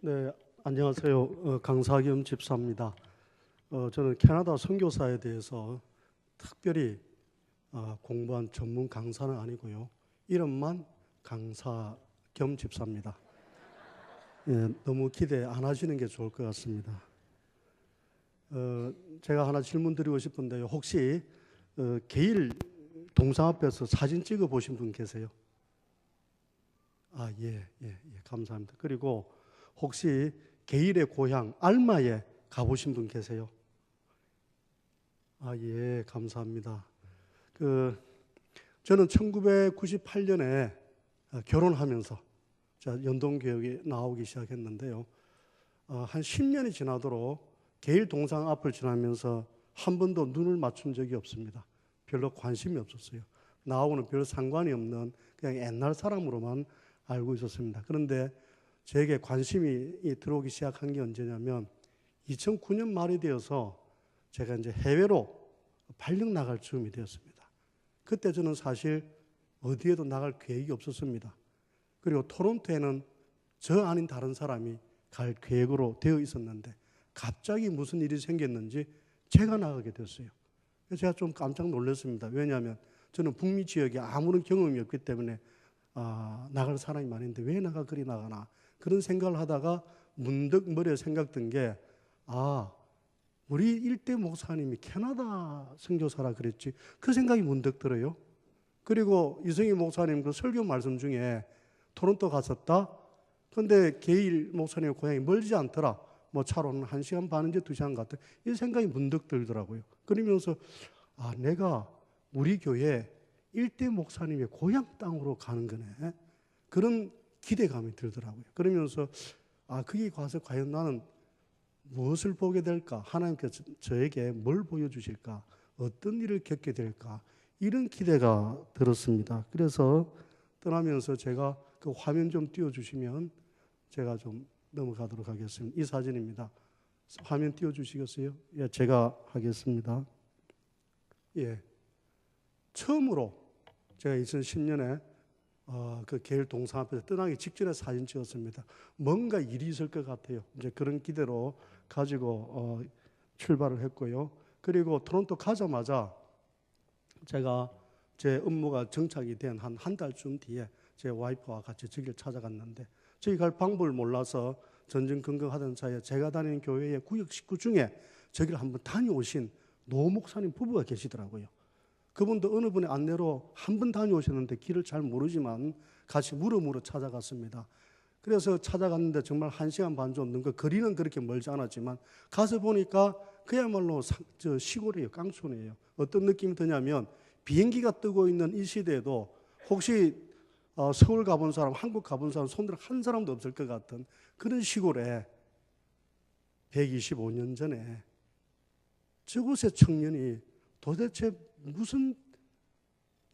네, 안녕하세요. 강사 겸 집사입니다. 저는 캐나다 선교사에 대해서 특별히 공부한 전문 강사는 아니고요. 이름만 강사 겸 집사입니다. 예, 너무 기대 안 하시는 게 좋을 것 같습니다. 제가 하나 질문 드리고 싶은데요. 혹시 게일 동상 앞에서 사진 찍어 보신 분 계세요? 예, 감사합니다. 그리고 혹시 게일의 고향 알마에 가보신 분 계세요? 예, 감사합니다. 저는 1998년에 결혼하면서 연동교육에 나오기 시작했는데요. 한 10년이 지나도록 게일 동상 앞을 지나면서 한 번도 눈을 맞춘 적이 없습니다. 별로 관심이 없었어요. 나하고는 별 상관이 없는 그냥 옛날 사람으로만 알고 있었습니다. 그런데 제게 관심이 들어오기 시작한 게 언제냐면 2009년 말이 되어서 제가 이제 해외로 발령 나갈 즈음이 되었습니다. 그때 저는 사실 어디에도 나갈 계획이 없었습니다. 그리고 토론토에는 저 아닌 다른 사람이 갈 계획으로 되어 있었는데 갑자기 무슨 일이 생겼는지 제가 나가게 됐어요. 제가 좀 깜짝 놀랐습니다. 왜냐하면 저는 북미 지역에 아무런 경험이 없기 때문에 나갈 사람이 많은데 왜 내가 그리 나가나 그런 생각을 하다가 문득 머리에 생각든 게 우리 일대 목사님이 캐나다 선교사라 그랬지 그 생각이 문득 들어요. 그리고 이승희 목사님 그 설교 말씀 중에 토론토 갔었다. 그런데 게일 목사님의 고향이 멀지 않더라. 뭐 차로는 1시간 반인지 2시간 같다. 이 생각이 문득 들더라고요. 그러면서 내가 우리 교회 일대 목사님의 고향 땅으로 가는 거네. 그런 기대감이 들더라고요. 그러면서 거기 가서 과연 나는 무엇을 보게 될까? 하나님께서 저에게 뭘 보여주실까? 어떤 일을 겪게 될까? 이런 기대가 들었습니다. 그래서 떠나면서 제가 그 화면 좀 띄워주시면 제가 좀 넘어가도록 하겠습니다. 이 사진입니다. 화면 띄워주시겠어요? 예, 제가 하겠습니다. 예, 처음으로 제가 2010년에 그 게일 동상 앞에서 떠나기 직전에 사진 찍었습니다. 뭔가 일이 있을 것 같아요. 이제 그런 기대로 가지고 출발을 했고요. 그리고 토론토 가자마자 제가 제 업무가 정착이 된 한 달쯤 뒤에 제 와이프와 같이 저기를 찾아갔는데 저기 갈 방법을 몰라서 전전긍긍하던 사이에 제가 다니는 교회의 구역 식구 중에 저기를 한번 다녀오신 노 목사님 부부가 계시더라고요. 그분도 어느 분의 안내로 한 번 다녀오셨는데 길을 잘 모르지만 같이 물어 찾아갔습니다. 그래서 찾아갔는데 정말 1시간 반 정도 그 거리는 그렇게 멀지 않았지만 가서 보니까 그야말로 시골이에요. 깡촌이에요. 어떤 느낌이 드냐면 비행기가 뜨고 있는 이 시대에도 혹시 서울 가본 사람, 한국 가본 사람 손들어 한 사람도 없을 것 같은 그런 시골에 125년 전에 저곳의 청년이 도대체 무슨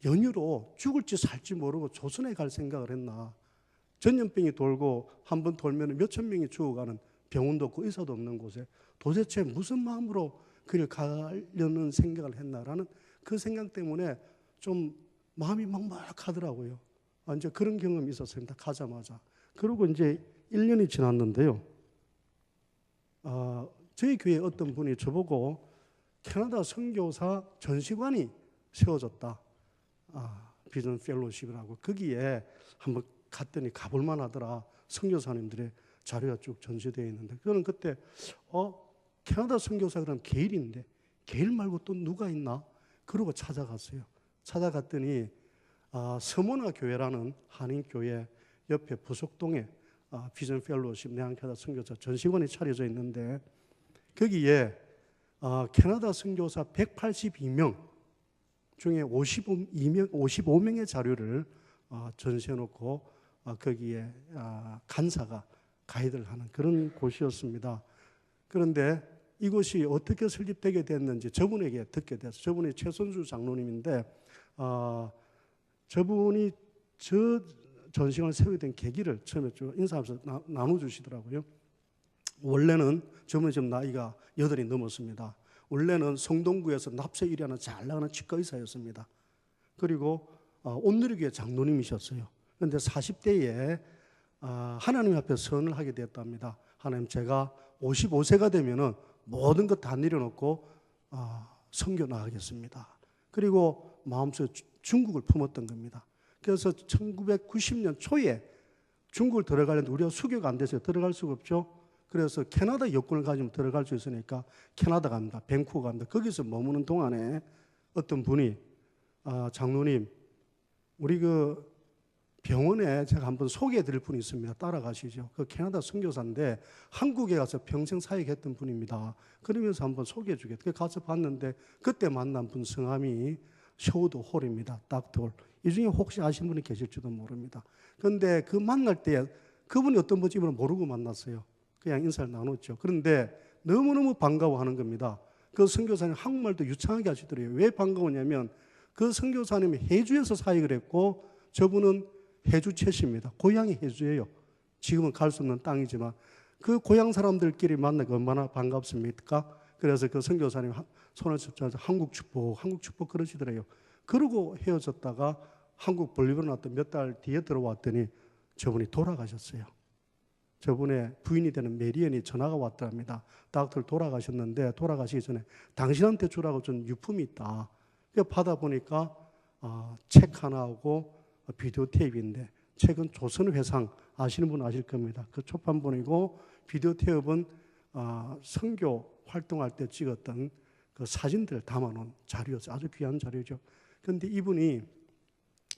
연유로 죽을지 살지 모르고 조선에 갈 생각을 했나. 전염병이 돌고 한 번 돌면 몇천 명이 죽어가는 병원도 없고 의사도 없는 곳에 도대체 무슨 마음으로 그를 가려는 생각을 했나라는 그 생각 때문에 좀 마음이 막막하더라고요. 이제 그런 경험이 있었습니다. 가자마자. 그리고 이제 1년이 지났는데요. 저희 교회 어떤 분이 저보고 캐나다 선교사 전시관이 세워졌다. 비전 펠로십이라고. 거기에 한번 갔더니 가볼만 하더라. 선교사님들의 자료가 쭉 전시되어 있는데 저는 그때 캐나다 선교사 그럼 게일인데 게일 말고 또 누가 있나? 그러고 찾아갔어요. 찾아갔더니 서모나 교회라는 한인교회 옆에 부속동에 비전 펠로십 내한캐나다 선교사 전시관이 차려져 있는데 거기에 캐나다 선교사 182명 중에 55명의 자료를 전시해놓고 거기에 간사가 가이드를 하는 그런 곳이었습니다. 그런데 이것이 어떻게 설립되게 됐는지 저분에게 듣게 됐어요. 저분이 최선주 장로님인데 저분이 저 전시관을 세우게 된 계기를 처음에 인사하면서 나눠주시더라고요. 원래는 저분이 지금 나이가 8이 넘었습니다. 원래는 성동구에서 납세 1위하는 잘 나가는 치과 의사였습니다. 그리고 온누리교회 장로님이셨어요. 그런데 40대에 하나님 앞에 선을 하게 되었답니다. 하나님, 제가 55세가 되면은 모든 것 다 내려놓고 선교 나가겠습니다. 그리고 마음속에 중국을 품었던 겁니다. 그래서 1990년 초에 중국을 들어가려는데 우리가 수교가 안 돼서 들어갈 수가 없죠. 그래서 캐나다 여권을 가지면 들어갈 수 있으니까 캐나다 갑니다. 밴쿠버 갑니다. 거기서 머무는 동안에 어떤 분이 장로님, 우리 그 병원에 제가 한번 소개해 드릴 분이 있습니다. 따라가시죠. 그 캐나다 선교사인데 한국에 가서 평생 사역했던 분입니다. 그러면서 한번 소개해 주겠다. 가서 봤는데 그때 만난 분 성함이 쇼우드 홀입니다. 닥터 홀. 이 중에 혹시 아시는 분이 계실지도 모릅니다. 그런데 그 만날 때 그분이 어떤 분인지 모르고 만났어요. 그냥 인사를 나눴죠. 그런데 너무너무 반가워하는 겁니다. 그 선교사님 한국말도 유창하게 하시더래요. 왜 반가우냐면 그 선교사님이 해주에서 사역을 했고 저분은 해주 채씨입니다. 고향이 해주예요. 지금은 갈 수 없는 땅이지만 그 고향 사람들끼리 만나기 얼마나 반갑습니까? 그래서 그 선교사님 손을 잡자마자 한국 축복 그러시더래요. 그러고 헤어졌다가 한국 볼리비아 왔던 몇 달 뒤에 들어왔더니 저분이 돌아가셨어요. 저분의 부인이 되는 메리언이 전화가 왔답니다. 닥터 돌아가셨는데 돌아가시기 전에 당신한테 주라고 준 유품이 있다. 받아보니까 책 하나하고 비디오 테이프인데 책은 조선회상 아시는 분 아실 겁니다. 그 초판본이고 비디오 테이프는 선교 활동할 때 찍었던 그 사진들을 담아놓은 자료였어요. 아주 귀한 자료죠. 그런데 이분이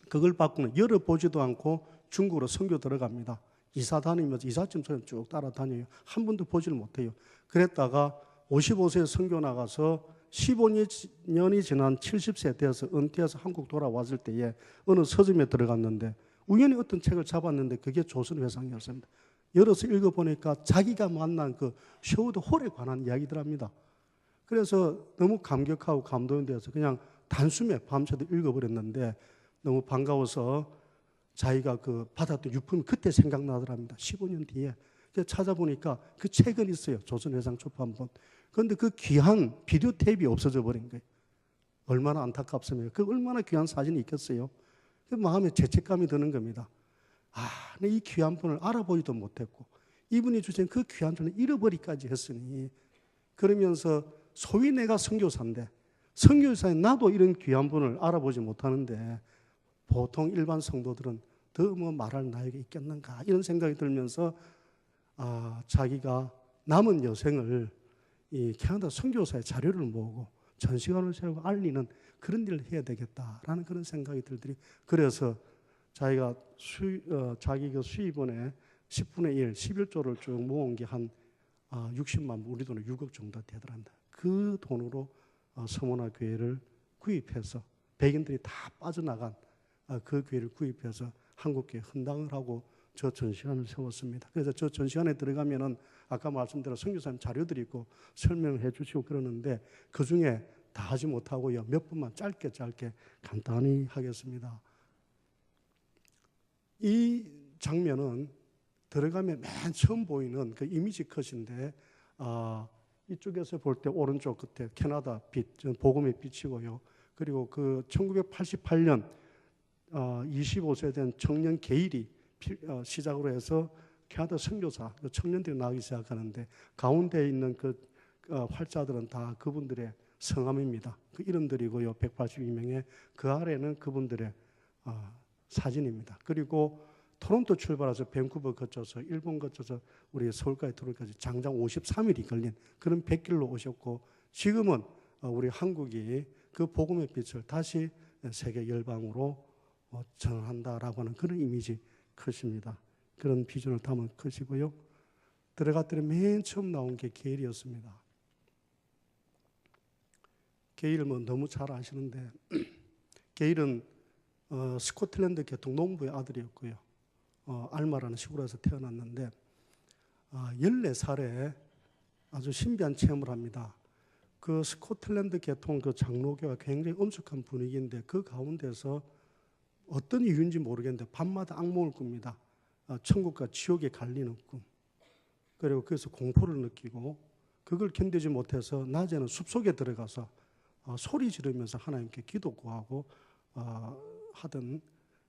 그걸 받고는 열어보지도 않고 중국으로 선교 들어갑니다. 이사 다니면서 이삿짐처럼 쭉 따라다녀요. 한 번도 보지를 못해요. 그랬다가 55세에 선교 나가서 15년이 지난 70세 되어서 은퇴해서 한국 돌아왔을 때에 어느 서점에 들어갔는데 우연히 어떤 책을 잡았는데 그게 조선회상이었습니다. 열어서 읽어보니까 자기가 만난 그 쇼우드 홀에 관한 이야기들합니다. 그래서 너무 감격하고 감동이 되어서 그냥 단숨에 밤새도 읽어버렸는데 너무 반가워서 자기가 그 받았던 유품이 그때 생각나더랍니다. 15년 뒤에. 찾아보니까 그 책은 있어요. 조선회상 초판본. 그런데 그 귀한 비디오 테이프가 없어져 버린 거예요. 얼마나 안타깝습니까? 그 얼마나 귀한 사진이 있겠어요. 그 마음에 죄책감이 드는 겁니다. 이 귀한 분을 알아보지도 못했고 이분이 주신 그 귀한 분을 잃어버리기까지 했으니 그러면서 소위 내가 선교사인데 선교사에 나도 이런 귀한 분을 알아보지 못하는데 보통 일반 성도들은 더 뭐 말할 나이가 있겠는가 이런 생각이 들면서 자기가 남은 여생을 이 캐나다 선교사의 자료를 모으고 전시관을 세우고 알리는 그런 일을 해야 되겠다라는 그런 생각이 들더니 그래서 자기가 자기 그 수입원의 10분의 1, 11조를 쭉 모은 게 한 60만, 우리 돈으로 6억 정도 되더랍니다. 그 돈으로 서문화 교회를 구입해서 백인들이 다 빠져나간 그 교회를 구입해서 한국교회 헌당을 하고 저 전시관을 세웠습니다. 그래서 저 전시관에 들어가면은 아까 말씀드린 선교사님 자료들이 있고 설명을 해주시고 그러는데 그 중에 다 하지 못하고요. 몇 분만 짧게 간단히 하겠습니다. 이 장면은 들어가면 맨 처음 보이는 그 이미지 컷인데 이쪽에서 볼 때 오른쪽 끝에 캐나다 빛, 복음의 빛이고요. 그리고 그 1988년 25세 된 청년 게일이 시작으로 해서 캐나다 선교사 청년들이 나오기 시작하는데 가운데 있는 그 활자들은 다 그분들의 성함입니다. 그 이름들이고요. 182명의 그 아래는 그분들의 사진입니다. 그리고 토론토 출발해서 밴쿠버 거쳐서 일본 거쳐서 우리 서울까지 들어올까지 장장 53일이 걸린 그런 100길로 오셨고 지금은 우리 한국이 그 복음의 빛을 다시 세계 열방으로 전한다라고 하는 그런 이미지 컷입니다. 그런 비전을 담은 컷이고요. 들어갔더니 맨 처음 나온 게 게일이었습니다. 게일을 뭐 너무 잘 아시는데 게일은 스코틀랜드 계통 농부의 아들이었고요. 알마라는 시골에서 태어났는데 14살에 아주 신비한 체험을 합니다. 그 스코틀랜드 계통 그 장로교가 굉장히 엄숙한 분위기인데 그 가운데서 어떤 이유인지 모르겠는데 밤마다 악몽을 꿉니다. 천국과 지옥에 갈리는 꿈. 그리고 그래서 공포를 느끼고 그걸 견디지 못해서 낮에는 숲속에 들어가서 소리 지르면서 하나님께 기도 구하고 하던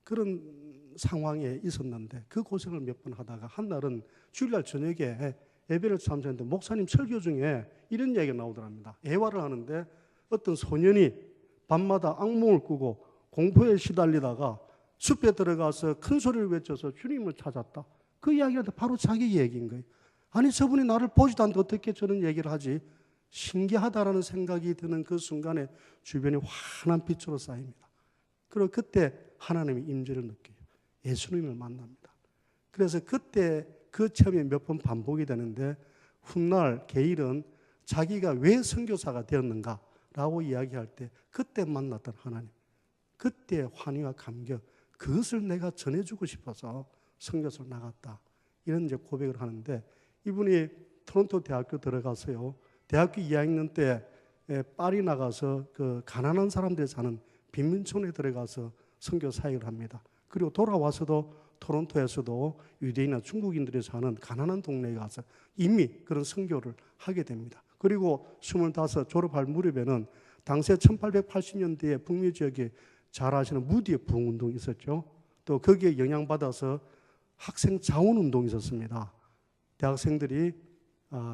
그런 상황에 있었는데 그 고생을 몇 번 하다가 한 날은 주일날 저녁에 예배를 참석했는데 목사님 설교 중에 이런 얘기가 나오더랍니다. 예화를 하는데 어떤 소년이 밤마다 악몽을 꾸고 공포에 시달리다가 숲에 들어가서 큰 소리를 외쳐서 주님을 찾았다. 그 이야기가 바로 자기 얘기인 거예요. 아니 저분이 나를 보지도 않는데 어떻게 저런 얘기를 하지? 신기하다라는 생각이 드는 그 순간에 주변이 환한 빛으로 쌓입니다. 그리고 그때 하나님의 임재를 느껴요. 예수님을 만납니다. 그래서 그때 그 체험이 몇 번 반복이 되는데 훗날 게일은 자기가 왜 선교사가 되었는가라고 이야기할 때 그때 만났던 하나님, 그때의 환희와 감격, 그것을 내가 전해주고 싶어서 선교사로 나갔다. 이런 이제 고백을 하는데 이분이 토론토 대학교 들어가서요. 대학교 2학년 때 파리 나가서 그 가난한 사람들이 사는 빈민촌에 들어가서 선교 사역을 합니다. 그리고 돌아와서도 토론토에서도 유대인이나 중국인들이 사는 가난한 동네에 가서 이미 그런 선교를 하게 됩니다. 그리고 25 졸업할 무렵에는 당시 1880년대에 북미 지역에 잘 아시는 무디의 부흥운동이 있었죠. 또 거기에 영향받아서 학생 자원운동이 있었습니다. 대학생들이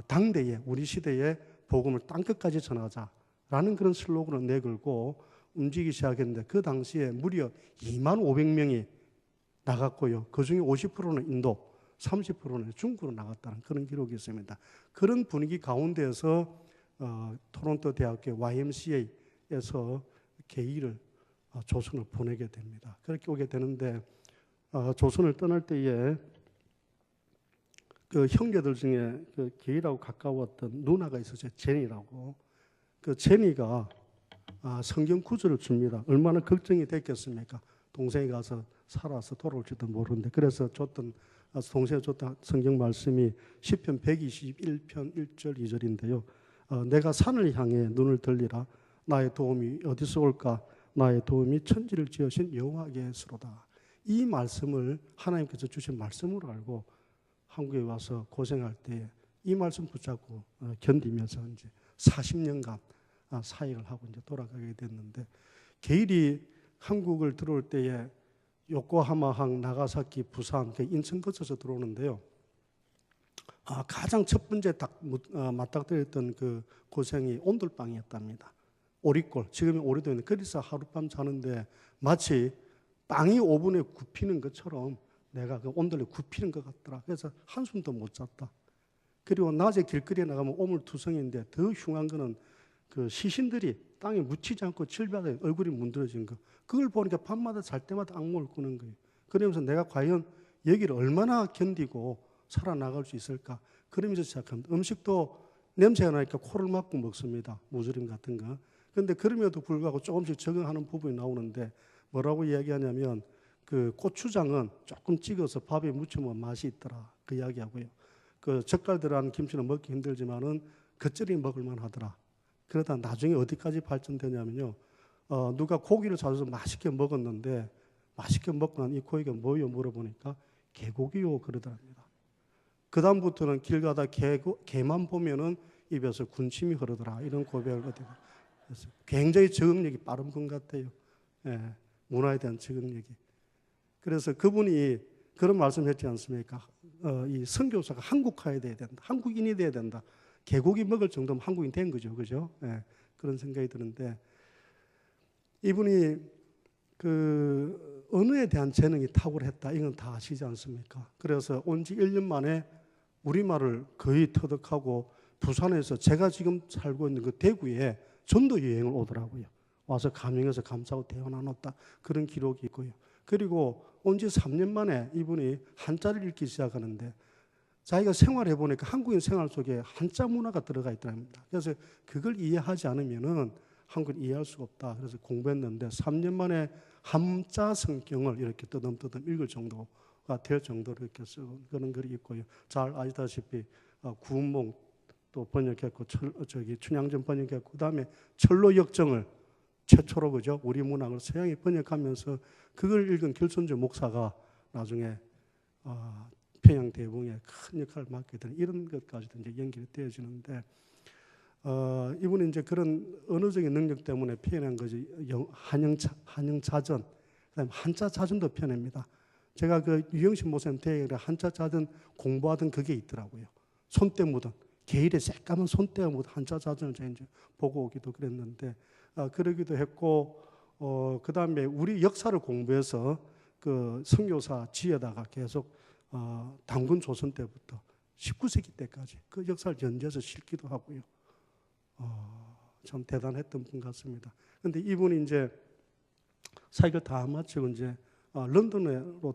당대에 우리 시대에 복음을 땅끝까지 전하자라는 그런 슬로건을 내걸고 움직이기 시작했는데 그 당시에 무려 2만 500명이 나갔고요. 그중에 50%는 인도, 30%는 중국으로 나갔다는 그런 기록이 있습니다. 그런 분위기 가운데에서 토론토 대학교 YMCA에서 게일을 조선을 보내게 됩니다. 그렇게 오게 되는데 조선을 떠날 때에 그 형제들 중에 그 게일하고 가까웠던 누나가 있었죠. 제니라고. 그 제니가 성경 구절을 줍니다. 얼마나 걱정이 됐겠습니까? 동생이 가서 살아서 돌아올지도 모르는데 그래서 동생이 줬던 성경 말씀이 시편 121편 1절 2절인데요. 내가 산을 향해 눈을 들리라. 나의 도움이 어디서 올까? 나의 도움이 천지를 지으신 여호와께서로다. 이 말씀을 하나님께서 주신 말씀으로 알고 한국에 와서 고생할 때 이 말씀 붙잡고 견디면서 이제 40년간 사역을 하고 이제 돌아가게 됐는데 게일이 한국을 들어올 때에 요코하마항, 나가사키, 부산, 인천 거쳐서 들어오는데요. 가장 첫 번째 맞닥뜨렸던 그 고생이 온돌방이었답니다. 오리골, 지금은 오래되는 그래서 하룻밤 자는데 마치 빵이 오븐에 굽히는 것처럼 내가 그 온돌에 굽히는 것 같더라. 그래서 한숨도 못 잤다. 그리고 낮에 길거리에 나가면 오물투성인데 더 흉한 거는 그 시신들이 땅에 묻히지 않고 질바닥에 얼굴이 문드러진 거. 그걸 보니까 밤마다 잘 때마다 악몽을 꾸는 거예요. 그러면서 내가 과연 여기를 얼마나 견디고 살아나갈 수 있을까? 그러면서 시작합니다. 음식도 냄새가 나니까 코를 막고 먹습니다. 무스림 같은 거. 그런데 그럼에도 불구하고 조금씩 적응하는 부분이 나오는데 뭐라고 이야기하냐면 그 고추장은 조금 찍어서 밥에 무치면 맛이 있더라. 그 이야기하고요. 그 젓갈 들어간 김치는 먹기 힘들지만은 겉절이 먹을만 하더라. 그러다 나중에 어디까지 발전되냐면요. 누가 고기를 사줘서 맛있게 먹었는데 맛있게 먹고 난 이 고기가 뭐요? 물어보니까 개고기요 그러더랍니다. 그 다음부터는 길 가다 개만 보면은 입에서 군침이 흐르더라. 이런 고백을 어디가 했어요. 굉장히 적응력이 빠른 분 같아요. 예, 문화에 대한 적응력이. 그래서 그분이 그런 말씀했지 않습니까? 이 선교사가 한국화해야 된다. 한국인이 돼야 된다. 개고기 먹을 정도면 한국인 된 거죠. 그죠? 예, 그런 생각이 드는데 이분이 그 언어에 대한 재능이 탁월했다. 이건 다 아시지 않습니까? 그래서 온 지 1년 만에 우리말을 거의 터득하고 부산에서 제가 지금 살고 있는 그 대구에 전도 여행을 오더라고요. 와서 감명해서 감사하고 대화 나눴다. 그런 기록이 있고요. 그리고 온 지 3년 만에 이분이 한자를 읽기 시작하는데 자기가 생활해 보니까 한국인 생활 속에 한자 문화가 들어가 있답니다. 그래서 그걸 이해하지 않으면은 한국을 이해할 수가 없다. 그래서 공부했는데 3년 만에 한자 성경을 이렇게 뜨듬뜨듬 읽을 정도가 될 정도로 이렇게 쓰고 그런 글이 있고요. 잘 아시다시피 구운몽 또 번역했고 춘향전 번역했고 그다음에 철로 역정을 최초로 그죠 우리 문학을 서양에 번역하면서 그걸 읽은 결손주 목사가 나중에 평양 대붕에 큰 역할을 맡게 되는 이런 것까지도 이제 연결이 되어지는데 이분은 이제 그런 언어적인 능력 때문에 표현한 것이 한영자전, 그다음에 한자 자전도 펴냅니다. 제가 그 유영신 목사님 대회에 한자 자전 공부하던 그게 있더라고요. 손때 묻은 게일에 새까만 손때가 묻은 한자 자전을 제가 이제 보고 오기도 그랬는데 그러기도 했고 그 다음에 우리 역사를 공부해서 그 선교사 지에다가 계속 단군 조선 때부터 19세기 때까지 그 역사를 연재해서 실기도 하고요. 참 대단했던 분 같습니다. 그런데 이분이 이제 사역을 다 마치고 이제 런던으로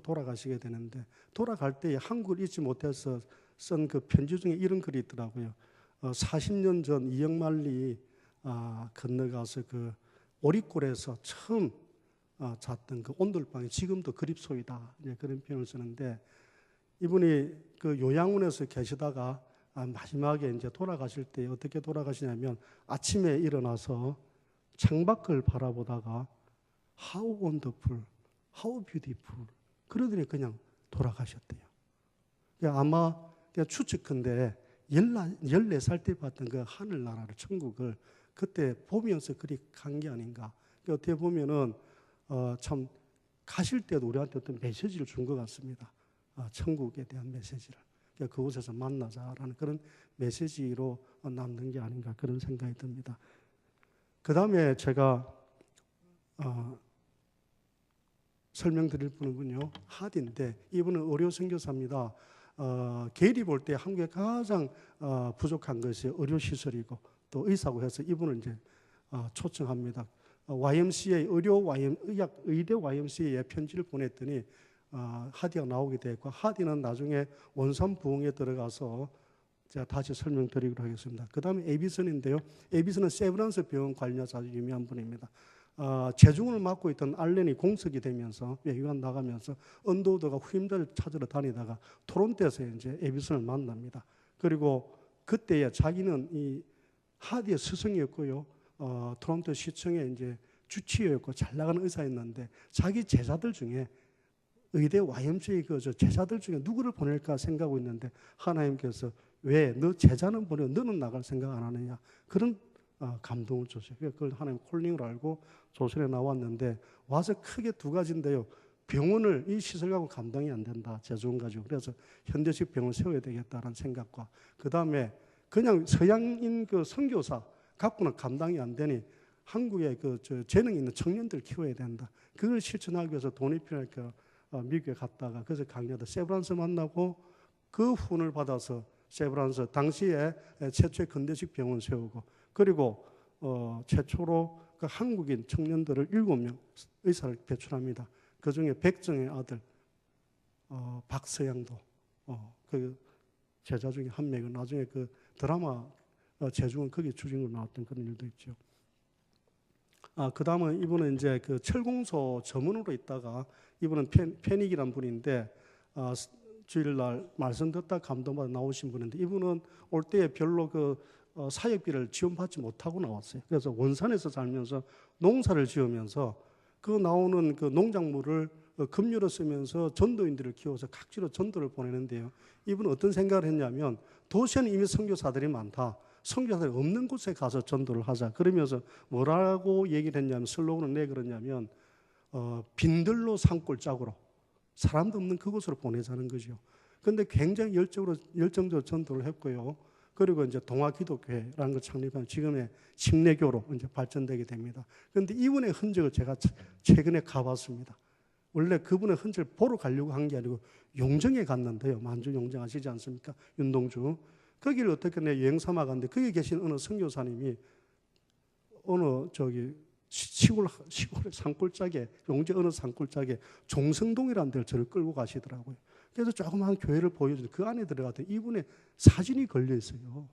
돌아가시게 되는데 돌아갈 때 한국을 잊지 못해서 쓴 그 편지 중에 이런 글이 있더라고요. 40년 전 이영만리 건너가서 그 오리골에서 처음 잤던 그 온돌방이 지금도 그립소이다. 이제 그런 표현을 쓰는데 이분이 그 요양원에서 계시다가 마지막에 이제 돌아가실 때 어떻게 돌아가시냐면 아침에 일어나서 창밖을 바라보다가 How wonderful, how beautiful 그러더니 그냥 돌아가셨대요. 아마 추측컨대 14살 때 봤던 그 하늘나라를 천국을 그때 보면서 그리 간 게 아닌가. 어떻게 보면은 참 가실 때도 우리한테 어떤 메시지를 준 것 같습니다. 천국에 대한 메시지를. 그곳에서 만나자라는 그런 메시지로 남는 게 아닌가 그런 생각이 듭니다. 그 다음에 제가 설명드릴 분은요 하디인데 이분은 의료 선교사입니다. 게일이 볼 때 한국에 가장 부족한 것이 의료 시설이고 또 의사고 해서 이분을 이제 초청합니다. YMCA 의대 YMCA에 편지를 보냈더니 하디가 나오게 됐고 하디는 나중에 원산 부흥에 들어가서 제가 다시 설명드리도록 하겠습니다. 그 다음에 에비슨인데요. 에비슨은 세브란스 병원 관리자서 아주 유명한 분입니다. 재중을 맡고 있던 알렌이 공석이 되면서 외교관 나가면서 언더우드가 후임자를 찾으러 다니다가 토론토에서 이제 에비슨을 만납니다. 그리고 그때에 자기는 이 하디의 스승이었고요. 토론토 시청의 이제 주치의였고 잘 나가는 의사였는데 자기 제자들 중에 의대 YMCA 그 제자들 중에 누구를 보낼까 생각하고 있는데 하나님께서 왜 너 제자는 보내 너는 나갈 생각 안 하느냐 그런 감동을 줬어요. 그걸 하나님 콜링을 알고 조선에 나왔는데 와서 크게 두 가지인데요. 병원을 이 시설 갖고 감당이 안 된다. 재정 가지고 그래서 현대식 병원을 세워야 되겠다라는 생각과 그 다음에 그냥 서양인 그 선교사 갖고는 감당이 안 되니 한국에 그 재능 있는 청년들 키워야 된다. 그걸 실천하기 위해서 돈이 필요하니까 미국에 갔다가 그래서 강의하다 세브란스 만나고 그 후원을 받아서 세브란스 당시에 최초의 근대식 병원 세우고 그리고 최초로 그 한국인 청년들을 7명 의사를 배출합니다. 그 중에 백정의 아들 박서양도 그 제자 중에 한 명은 나중에 그 드라마 재중은 거기 주인공으로 나왔던 그런 일도 있죠. 그 다음은 이분은 이제 그 철공소 전문으로 있다가 이분은 페닉이란 분인데 주일날 말씀 듣다 감동받아 나오신 분인데 이분은 올 때에 별로 그 사역비를 지원받지 못하고 나왔어요. 그래서 원산에서 살면서 농사를 지으면서 그 나오는 그 농작물을 급료로 쓰면서 전도인들을 키워서 각지로 전도를 보내는데요. 이분은 어떤 생각을 했냐면 도시에는 이미 선교사들이 많다. 선교사들이 없는 곳에 가서 전도를 하자. 그러면서 뭐라고 얘기를 했냐면 슬로건을 내 그러냐면 빈들로 산골짜기로 사람도 없는 그곳으로 보내자는 거죠. 그런데 굉장히 열정적으로 전도를 했고요. 그리고 이제 동아기독교회라는 걸 창립한 지금의 침례교로 이제 발전되게 됩니다. 그런데 이분의 흔적을 제가 최근에 가봤습니다. 원래 그분의 흔적을 보러 가려고 한 게 아니고 용정에 갔는데요. 만주 용정 아시지 않습니까? 윤동주. 거기를 어떻게 내 여행 삼아 갔는데 거기 계신 어느 선교사님이 어느 시골의 산골짜기에 용재 어느 산골짜기에 종성동이라는 데를 저를 끌고 가시더라고요. 그래서 조그마한 교회를 보여주는데 그 안에 들어갔더니 이분의 사진이 걸려 있어요.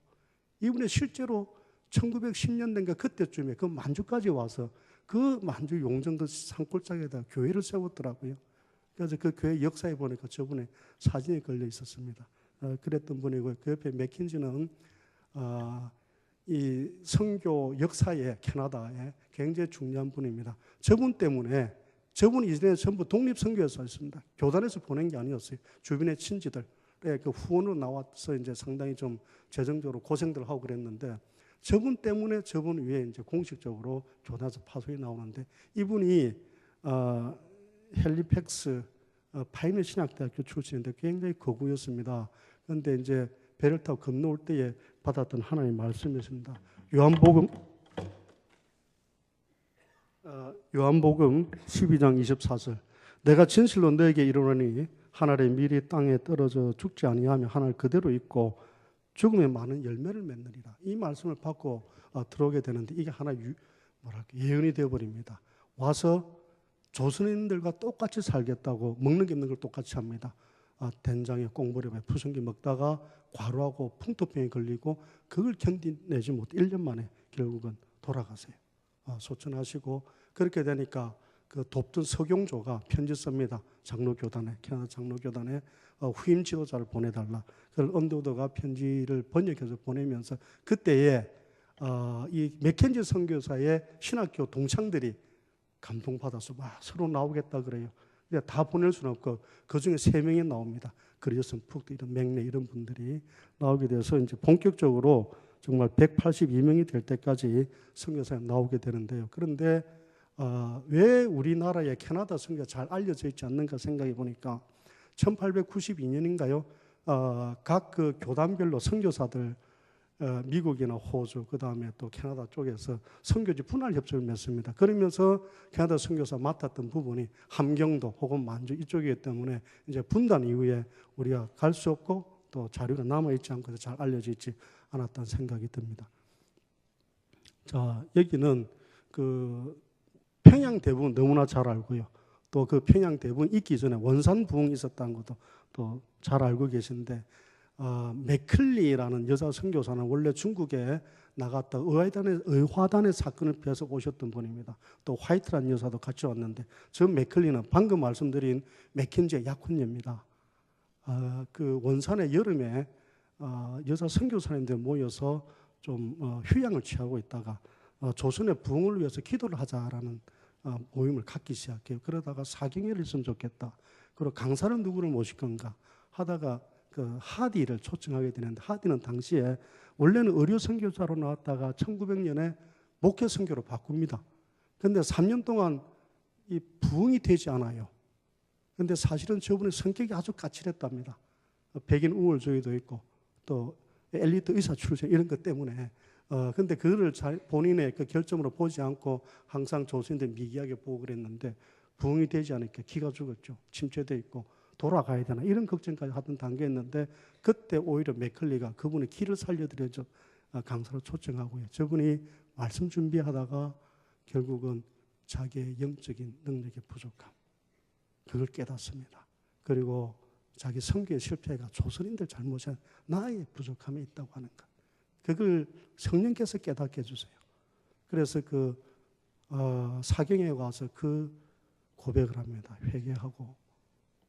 이분의 실제로 1910년대인가 그때쯤에 그 만주까지 와서 그 만주 용정 그 산골짜기에다 교회를 세웠더라고요. 그래서 그 교회 역사에 보니까 저분의 사진이 걸려 있었습니다. 그랬던 분이고요. 그 옆에 맥킨지는 이 선교 역사에 캐나다에 굉장히 중요한 분입니다. 저분 때문에 저분이 이전에 전부 독립선교에서 했습니다. 교단에서 보낸 게 아니었어요. 주변의 친지들의 그 후원으로 나와서 이제 상당히 좀 재정적으로 고생들 하고 그랬는데 저분 때문에 저분 위에 이제 공식적으로 교단에서 파송이 나오는데 이분이 헬리팩스 파이널 신학대학교 출신인데 굉장히 거구였습니다. 그런데 이제 배를 타고 건너올 때에 받았던 하나님의 말씀이었습니다. 요한복음 12장 24절. 내가 진실로 너에게 이르노니 하늘의 밀이 땅에 떨어져 죽지 아니하며 하늘 그대로 있고 죽으면 많은 열매를 맺느니라. 이 말씀을 받고 들어오게 되는데 이게 하나의 예언이 되어버립니다. 와서 조선인들과 똑같이 살겠다고 먹는 게 있는 걸 똑같이 합니다. 된장에 꽁보리에 푸성기 먹다가 과로하고 풍토병에 걸리고 그걸 견디내지 못해 1년 만에 결국은 돌아가세요. 소천하시고 그렇게 되니까 그 돕던 서경조가 편지 씁니다. 장로교단에, 캐나다 장로교단에 후임 지도자를 보내달라. 그걸 언더우드가 편지를 번역해서 보내면서 그때에 이 맥켄지 선교사의 신학교 동창들이 감동받아서 막 서로 나오겠다 그래요. 근데 다 보낼 수는 없고 그 중에 3명이 나옵니다. 그리어슨 푹도 이런 맥레 이런 분들이 나오게 돼서 이제 본격적으로 정말 182명이 될 때까지 선교사가 나오게 되는데요. 그런데 왜 우리나라의 캐나다 선교가 잘 알려져 있지 않는가 생각해 보니까 1892년인가요? 각 그 교단별로 선교사들 미국이나 호주 그다음에 또 캐나다 쪽에서 선교지 분할 협정을 맺습니다. 그러면서 캐나다 선교사 맡았던 부분이 함경도 혹은 만주 이쪽이기 때문에 이제 분단 이후에 우리가 갈 수 없고 또 자료가 남아 있지 않고 잘 알려져 있지 않았다는 생각이 듭니다. 자, 여기는 그 평양 대부분 너무나 잘 알고요. 또 그 평양 대부분 있기 전에 원산 부흥이 있었다는 것도 또 잘 알고 계신데 맥클리라는 여자 선교사는 원래 중국에 나갔다 의화단의 사건을 펴서 오셨던 분입니다. 또 화이트라는 여사도 같이 왔는데 저 맥클리는 방금 말씀드린 맥켄지의 약혼녀입니다. 그 원산의 여름에 여자 선교사님들 모여서 좀 휴양을 취하고 있다가 조선의 부흥을 위해서 기도를 하자라는 모임을 갖기 시작해요. 그러다가 사경회를 했으면 좋겠다. 그리고 강사는 누구를 모실 건가 하다가 그 하디를 초청하게 되는데 하디는 당시에 원래는 의료 선교사로 나왔다가 1900년에 목회 선교로 바꿉니다. 그런데 3년 동안 이 부흥이 되지 않아요. 그런데 사실은 저분의 성격이 아주 까칠했답니다. 백인 우월주의도 있고 또 엘리트 의사 출신 이런 것 때문에 근데 그거를 본인의 그 결점으로 보지 않고 항상 조선인들 미개하게 보고 그랬는데 부흥이 되지 않으니까 기가 죽었죠. 침체돼 있고 돌아가야 되나 이런 걱정까지 하던 단계였는데 그때 오히려 맥클리가 그분의 기를 살려드려서 강사로 초청하고요. 저분이 말씀 준비하다가 결국은 자기의 영적인 능력의 부족함 그걸 깨닫습니다. 그리고 자기 선교의 실패가 조선인들 잘못이 아니라 나의 부족함이 있다고 하는 것. 그걸 성령께서 깨닫게 해주세요. 그래서 그 사경에 와서 그 고백을 합니다. 회개하고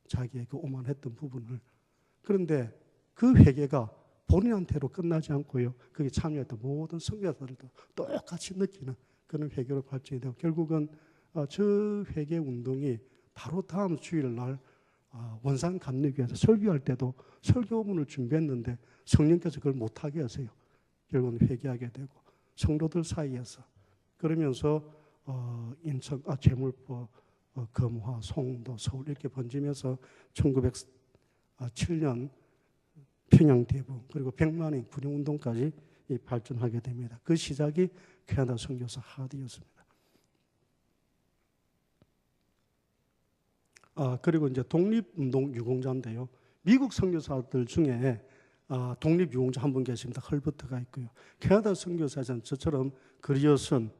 자기의 그 오만했던 부분을. 그런데 그 회개가 본인한테로 끝나지 않고요. 거기에 참여했던 모든 선교사들도 똑같이 느끼는 그런 회개로 발전이 되고 결국은 저 회개 운동이 바로 다음 주일날 원산 감리교회에서 설교할 때도 설교문을 준비했는데 성령께서 그걸 못하게 하세요. 결국은 회개하게 되고 성도들 사이에서 그러면서 인천 제물포 금화 송도 서울 이렇게 번지면서 1907년 평양 대부 그리고 100만인 군용운동까지 발전하게 됩니다. 그 시작이 캐나다 선교사 하디였습니다. 그리고 이제 독립운동 유공자인데요. 미국 선교사들 중에 독립유공자 한 분 계십니다. 헐버트가 있고요. 캐나다 선교사에서는 저처럼 그리어슨,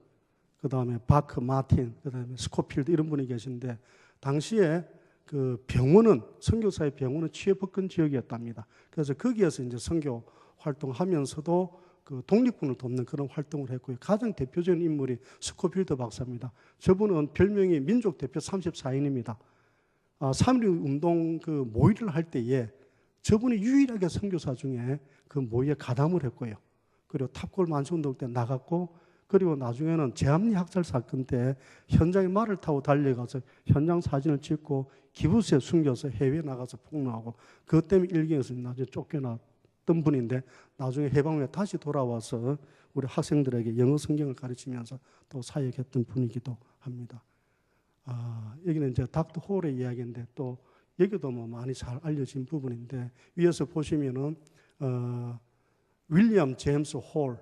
그 다음에 바크 마틴, 그 다음에 스코필드 이런 분이 계신데 당시에 그 병원은 선교사의 병원은 취해법권 지역이었답니다. 그래서 거기에서 이제 선교 활동하면서도 그 독립군을 돕는 그런 활동을 했고요. 가장 대표적인 인물이 스코필드 박사입니다. 저분은 별명이 민족 대표 34인입니다. 3.1 운동 그 모의를 할 때에 저분이 유일하게 선교사 중에 그 모의에 가담을 했고요. 그리고 탑골 만수운동 때 나갔고 그리고 나중에는 제암리 학살 사건 때 현장에 말을 타고 달려가서 현장 사진을 찍고 기부스에 숨겨서 해외에 나가서 폭로하고 그것 때문에 일경에서 나중에 쫓겨났던 분인데 나중에 해방 후에 다시 돌아와서 우리 학생들에게 영어 성경을 가르치면서 또 사역했던 분이기도 합니다. 여기는 이제 닥터 홀의 이야기인데 또 여기도 뭐 많이 잘 알려진 부분인데 위에서 보시면은 윌리엄 제임스 홀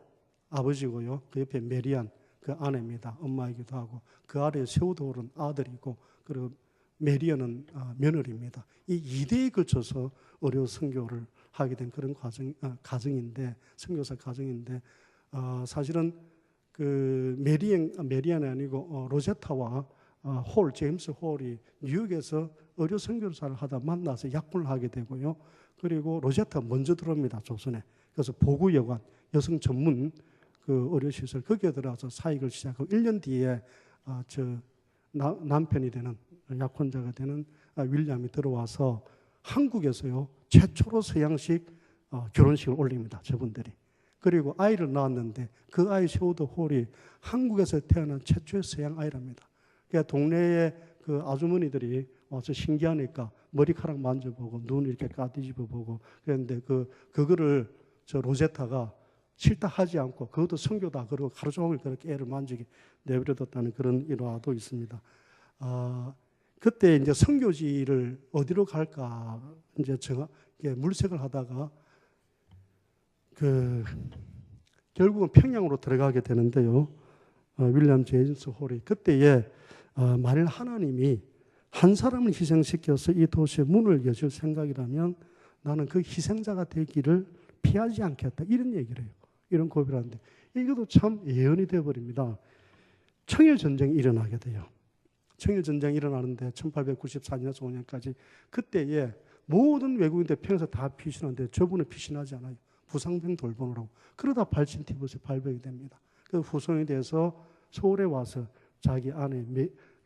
아버지고요. 그 옆에 메리안 그 아내입니다. 엄마이기도 하고 그 아래에 세우도홀은 아들이고 그리고 메리언은 며느리입니다. 이 2대에 걸쳐서 의료 선교를 하게 된 그런 가정인데 선교사 가정인데 사실은 그 메리안이 아니고 로제타와 제임스 홀이 뉴욕에서 의료 선교사를 하다 만나서 약혼을 하게 되고요. 그리고 로제타 먼저 들어옵니다. 조선에. 그래서 보구여관 여성 전문 그 의료시설 거기에 들어가서 사역을 시작하고 1년 뒤에 남편이 되는 약혼자가 되는 윌리엄이 들어와서 한국에서요 최초로 서양식 결혼식을 올립니다. 저분들이. 그리고 아이를 낳았는데 그 아이 세우도 홀이 한국에서 태어난 최초의 서양 아이랍니다. 그러니까 동네에 그 아주머니들이 와서 신기하니까 머리카락 만져보고 눈 이렇게 까뒤집어 보고 그랬는데 그거를 저 로제타가 싫다 하지 않고 그것도 선교다 그러고 하루 종일 그렇게 애를 만지게 내버려뒀다는 그런 일화도 있습니다. 그때 이제 선교지를 어디로 갈까 이제 제가 물색을 하다가 결국은 평양으로 들어가게 되는데요. 윌리엄 제임스 홀이 그때에 만일 하나님이 한 사람을 희생시켜서 이 도시의 문을 여실 생각이라면 나는 그 희생자가 되기를 피하지 않겠다 이런 얘기를 해요. 이런 고백을 하는데 이것도 참 예언이 되어버립니다. 청일전쟁이 일어나게 돼요. 청일전쟁이 일어나는데 1894년에서 5년까지 그때에 모든 외국인들 평에서 다 피신하는데 저분은 피신하지 않아요. 부상병 돌보느라고. 그러다 발진 티브스에 발병이 됩니다. 그 후손에 대해서 서울에 와서 자기 아내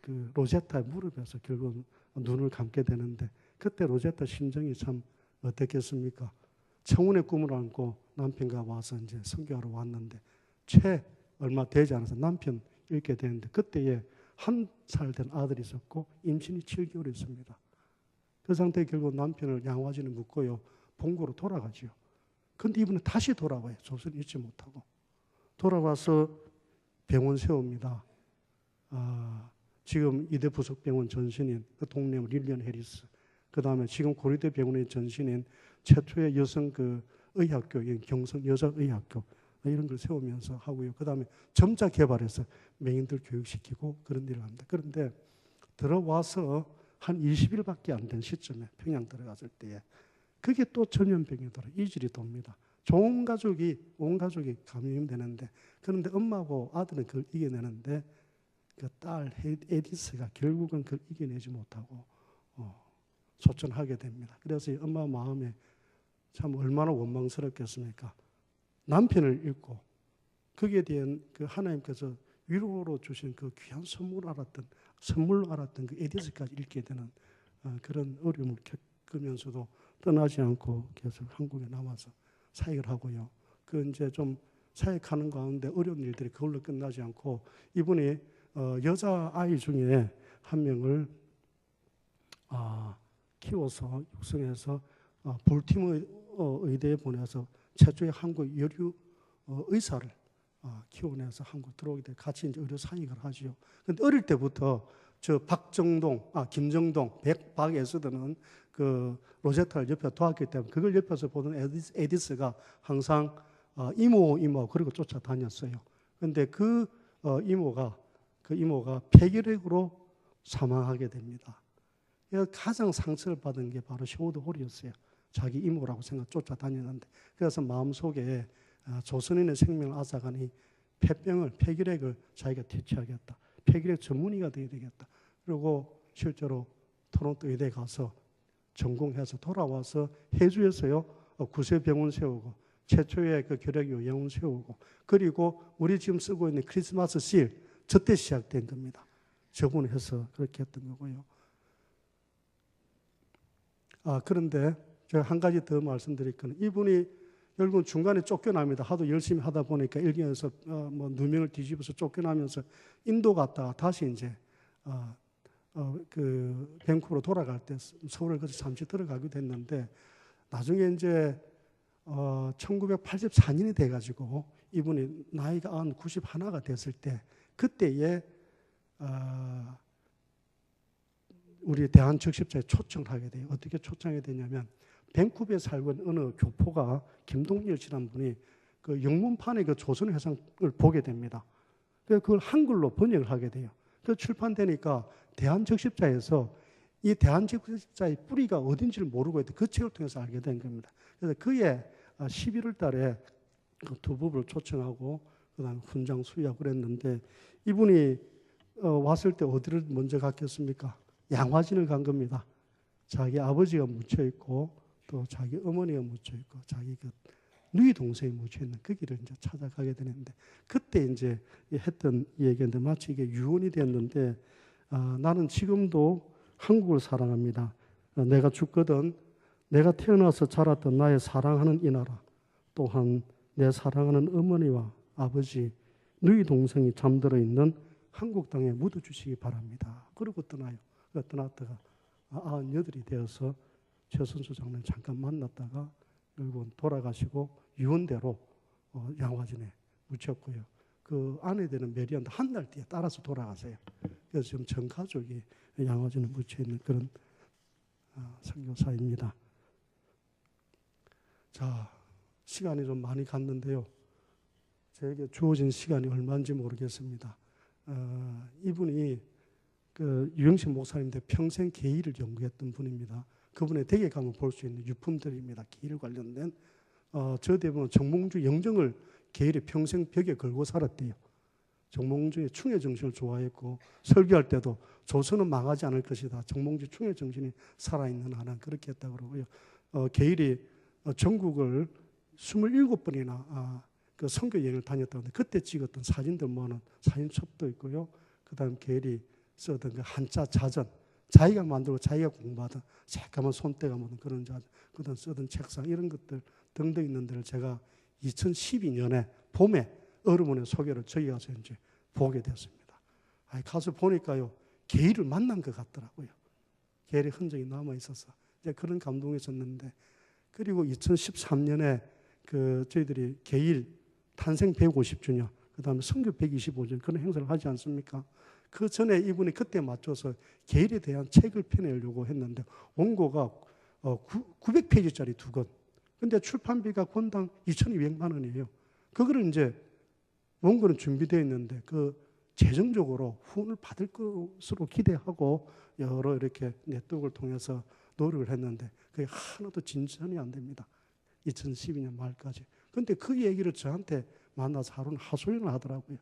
그 로제타의 무릎에서 결국 눈을 감게 되는데 그때 로제타 심정이 참 어땠겠습니까? 청혼의 꿈을 안고 남편과 와서 이제 선교하러 왔는데 얼마 되지 않아서 남편 잃게 되는데 그때에 1살 된 아들이 있었고 임신이 7개월이었습니다. 그 상태에 결국 남편을 양화진에 묻고요. 본고로 돌아가지요. 그런데 이분은 다시 돌아와요. 조선을 잊지 못하고. 돌아와서 병원 세웁니다. 지금 이대 부속병원 전신인 그 동네 릴리언 해리스. 그 다음에 지금 고려대 병원의 전신인 최초의 여성 그 의학교인 경성 여자의학교 이런 걸 세우면서 하고요. 그 다음에 점자 개발해서 맹인들 교육시키고 그런 일을 합니다. 그런데 들어와서 한 20일밖에 안 된 시점에 평양 들어갔을 때에 그게 또 전염병이 돌아 이질이 돕니다. 온 가족이 감염되는데 그런데 엄마하고 아들은 그걸 이겨내는데 그 딸 에디스가 결국은 그걸 이겨내지 못하고 소천하게 됩니다. 그래서 엄마 마음에 참 얼마나 원망스럽겠습니까? 남편을 잃고 거기에 대한 그 하나님께서 위로로 주신 그 귀한 선물로 알았던 그 에디스까지 잃게 되는 그런 어려움을 겪으면서도 떠나지 않고 계속 한국에 남아서 사역을 하고요. 그 이제 좀 사역하는 가운데 어려운 일들이 그걸로 끝나지 않고 이분이 여자 아이 중에 한 명을 키워서 육성해서 볼티모 의대에 보내서 최초의 한국 여류 의사를 키워내서 한국 들어오게 돼 같이 이제 의료 사역을 하지요. 그런데 어릴 때부터 김정동, 박에서드는 그 로제타를 옆에 도왔기 때문에 그걸 옆에서 보던 에디스가 항상 이모 그리고 쫓아다녔어요. 그런데 그 이모가 폐결핵으로 사망하게 됩니다. 가장 상처를 받은 게 바로 셰우드 홀이었어요. 자기 이모라고 쫓아다녔는데 그래서 마음속에 조선인의 생명을 앗아가니 폐결핵을 자기가 퇴치하겠다. 폐결핵 전문의가 되어야 되겠다. 그리고 실제로 토론토 의대에 가서 전공해서 돌아와서 해주에서요 구세병원 세우고 최초의 그 결핵 요양원 세우고 그리고 우리 지금 쓰고 있는 크리스마스 실 저때 시작된 겁니다. 저분이 해서 그렇게 했던 거고요. 그런데 제가 한 가지 더 말씀드릴 거는 이분이 결국은 중간에 쫓겨납니다. 하도 열심히 하다 보니까 일기에서 누명을 뒤집어서 쫓겨나면서 인도 갔다가 다시 이제 그 밴쿠버로 돌아갈 때 서울을 거쳐 잠시 들어가게 됐는데 나중에 이제 1984년이 돼가지고 이분이 나이가 91가 됐을 때 그때에 우리 대한적십자에 초청을 하게 돼요. 어떻게 초청하게 되냐면 밴쿠버에 살고 있는 어느 교포가 김동열 씨라는 분이 그 영문판의 그 조선회상을 보게 됩니다. 그래서 그걸 한글로 번역을 하게 돼요. 그 출판되니까 대한적십자에서 이 대한적십자의 뿌리가 어딘지를 모르고 있던 그 책을 통해서 알게 된 겁니다. 그래서 그의 11월 달에 그 두 부부를 초청하고 그다음에 훈장 수여하고 그랬는데 이분이 왔을 때 어디를 먼저 갔겠습니까? 양화진을 간 겁니다. 자기 아버지가 묻혀 있고 또 자기 어머니가 묻혀 있고 자기 그 누이 동생이 묻혀 있는 그 길을 이제 찾아가게 되는데 그때 이제 했던 얘기인데 마치 이게 유언이 됐는데 나는 지금도 한국을 사랑합니다. 내가 죽거든 내가 태어나서 자랐던 나의 사랑하는 이 나라 또한 내 사랑하는 어머니와 아버지 누이 동생이 잠들어 있는 한국 땅에 묻어주시기 바랍니다. 그러고 떠나요. 떠났다가 98이 되어서 최선수 장로를 잠깐 만났다가 결국은 돌아가시고 유언대로 양화진에 묻혔고요. 그 아내 되는 메리안도 한 달 뒤에 따라서 돌아가세요. 그래서 지금 전 가족이 양화진에 묻혀있는 그런 선교사입니다. 자, 시간이 좀 많이 갔는데요. 저에게 주어진 시간이 얼마인지 모르겠습니다. 이분이 그 유영식 목사님인데 평생 계일을 연구했던 분입니다. 그분의 댁에 가면 볼 수 있는 유품들입니다. 계일 관련된 저 대부분 정몽주 영정을 계일에 평생 벽에 걸고 살았대요. 정몽주의 충의 정신을 좋아했고 설교할 때도 조선은 망하지 않을 것이다. 정몽주 충의 정신이 살아있는 한은 그렇게 했다고 그러고요. 계일이 전국을 27번이나 그 선교 여행을 다녔다는데 그때 찍었던 사진들 모아놓은 사진첩도 있고요. 그 다음 계일이 쓰던 그 한자 자전, 자기가 만들고 자기가 공부하던 새까만 손때가 묻은 그런 자전, 그 다음 쓰던 책상 이런 것들 등등 있는 데를 제가 2012년에 봄에 어르문의 소개를 저기 가서 이제 보게 됐습니다. 가서 보니까요, 계일을 만난 것 같더라고요. 계일의 흔적이 남아 있어서 이제 그런 감동이 있었는데, 그리고 2013년에 그 저희들이 계일 탄생 150주년, 그 다음에 선교 125주년 그런 행사를 하지 않습니까? 그 전에 이분이 그때 맞춰서 계일에 대한 책을 펴내려고 했는데 원고가 900페이지짜리 2권. 근데 출판비가 권당 2,200만 원이에요. 그거를 이제 원고는 준비되어 있는데 그 재정적으로 후원을 받을 것으로 기대하고 여러 이렇게 네트워크를 통해서 노력을 했는데 그게 하나도 진전이 안 됩니다. 2012년 말까지. 근데 그 얘기를 저한테 만나서 하루는 하소연을 하더라고요.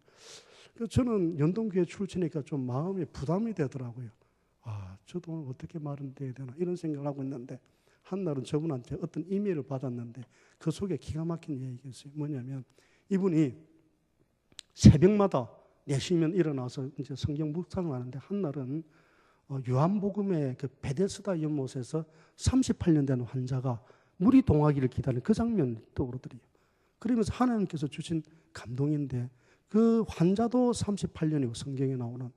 그래서 저는 연동교회 출신이니까 좀 마음이 부담이 되더라고요. 저도 어떻게 말은 해야 되나 이런 생각을 하고 있는데 한날은 저분한테 어떤 이메일을 받았는데 그 속에 기가 막힌 얘기가 있어요. 뭐냐면 이분이 새벽마다 4시면 일어나서 이제 성경 묵상을 하는데 한날은 요한복음의 그 베데스다 연못에서 38년 된 환자가 물이 동하기를 기다리는 그 장면이 떠오르더래요. 그러면서 하나님께서 주신 감동인데 그 환자도 38년이고 성경에 나오는